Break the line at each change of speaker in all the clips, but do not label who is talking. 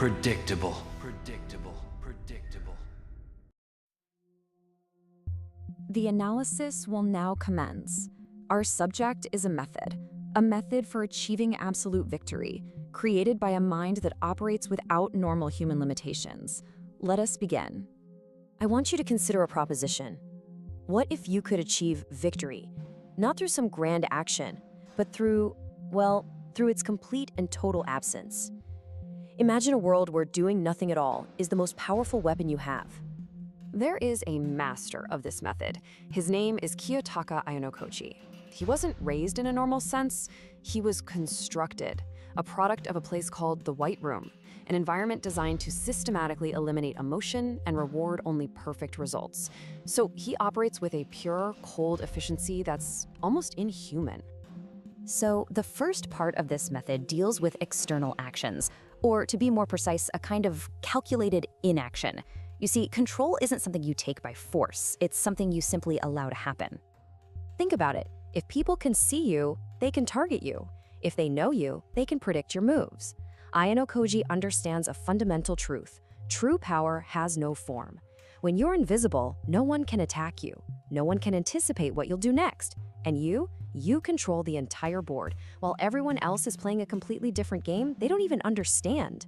Predictable.
The analysis will now commence. Our subject is a method for achieving absolute victory, created by a mind that operates without normal human limitations. Let us begin. I want you to consider a proposition. What if you could achieve victory, not through some grand action, but through its complete and total absence? Imagine a world where doing nothing at all is the most powerful weapon you have. There is a master of this method. His name is Kiyotaka Ayanokoji. He wasn't raised in a normal sense. He was constructed, a product of a place called the White Room, an environment designed to systematically eliminate emotion and reward only perfect results. So he operates with a pure, cold efficiency that's almost inhuman. So the first part of this method deals with external actions, or to be more precise, a kind of calculated inaction. You see, control isn't something you take by force. It's something you simply allow to happen. Think about it. If people can see you, they can target you. If they know you, they can predict your moves. Ayanokoji understands a fundamental truth. True power has no form. When you're invisible, no one can attack you. No one can anticipate what you'll do next. And you control the entire board. While everyone else is playing a completely different game, they don't even understand.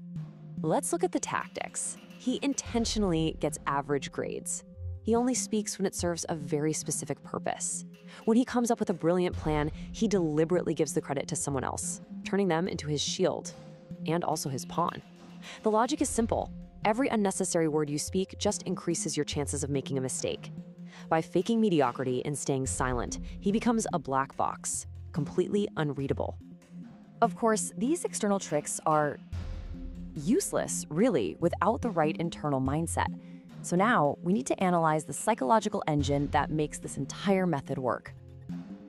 Let's look at the tactics. He intentionally gets average grades. He only speaks when it serves a very specific purpose. When he comes up with a brilliant plan, he deliberately gives the credit to someone else, turning them into his shield and also his pawn. The logic is simple. Every unnecessary word you speak just increases your chances of making a mistake. By faking mediocrity and staying silent, he becomes a black box, completely unreadable. Of course, these external tricks are useless, really, without the right internal mindset. So now, we need to analyze the psychological engine that makes this entire method work.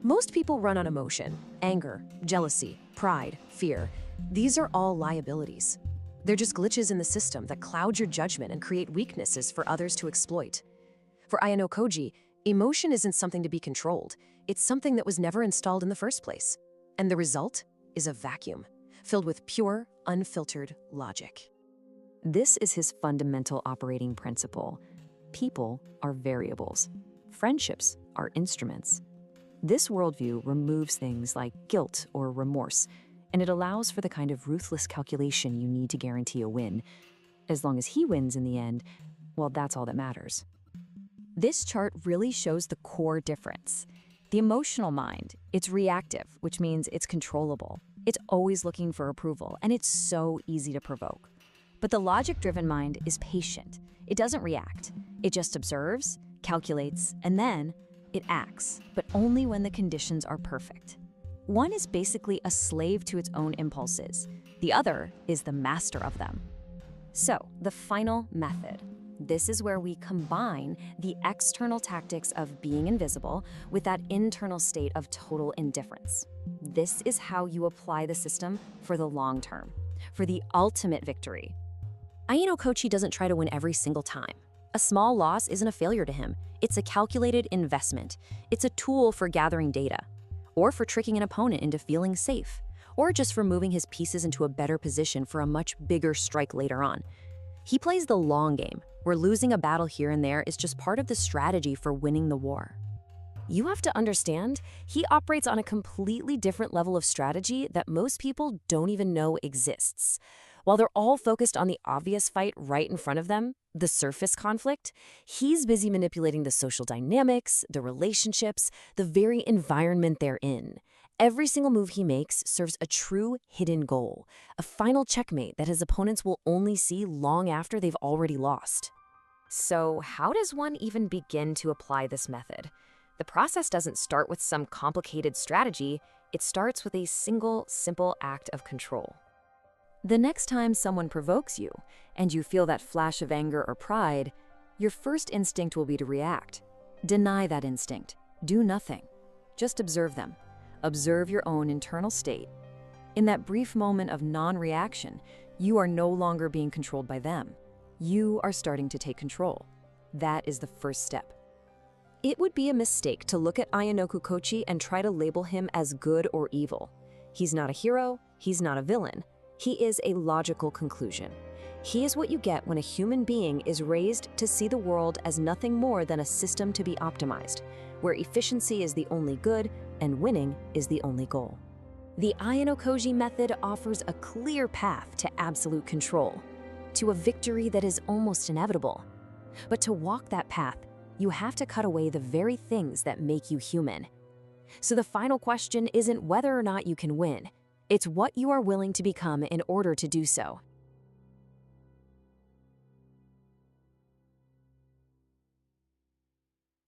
Most people run on emotion, anger, jealousy, pride, fear. These are all liabilities. They're just glitches in the system that cloud your judgment and create weaknesses for others to exploit. For Ayanokoji, emotion isn't something to be controlled. It's something that was never installed in the first place. And the result is a vacuum, filled with pure, unfiltered logic. This is his fundamental operating principle. People are variables. Friendships are instruments. This worldview removes things like guilt or remorse, and it allows for the kind of ruthless calculation you need to guarantee a win. As long as he wins in the end, well, that's all that matters. This chart really shows the core difference. The emotional mind, it's reactive, which means it's controllable. It's always looking for approval, and it's so easy to provoke. But the logic-driven mind is patient. It doesn't react. It just observes, calculates, and then it acts, but only when the conditions are perfect. One is basically a slave to its own impulses. The other is the master of them. So, the final method. This is where we combine the external tactics of being invisible with that internal state of total indifference. This is how you apply the system for the long term, for the ultimate victory. Ayanokoji doesn't try to win every single time. A small loss isn't a failure to him. It's a calculated investment. It's a tool for gathering data, or for tricking an opponent into feeling safe, or just for moving his pieces into a better position for a much bigger strike later on. He plays the long game, where losing a battle here and there is just part of the strategy for winning the war. You have to understand, he operates on a completely different level of strategy that most people don't even know exists. While they're all focused on the obvious fight right in front of them, the surface conflict, he's busy manipulating the social dynamics, the relationships, the very environment they're in. Every single move he makes serves a true hidden goal, a final checkmate that his opponents will only see long after they've already lost. So how does one even begin to apply this method? The process doesn't start with some complicated strategy. It starts with a single, simple act of control. The next time someone provokes you, and you feel that flash of anger or pride, your first instinct will be to react. Deny that instinct. Do nothing. Just observe them. Observe your own internal state. In that brief moment of non-reaction, you are no longer being controlled by them. You are starting to take control. That is the first step. It would be a mistake to look at Ayanokoji and try to label him as good or evil. He's not a hero, he's not a villain. He is a logical conclusion. He is what you get when a human being is raised to see the world as nothing more than a system to be optimized, where efficiency is the only good and winning is the only goal. The Ayanokoji method offers a clear path to absolute control, to a victory that is almost inevitable. But to walk that path, you have to cut away the very things that make you human. So the final question isn't whether or not you can win, it's what you are willing to become in order to do so.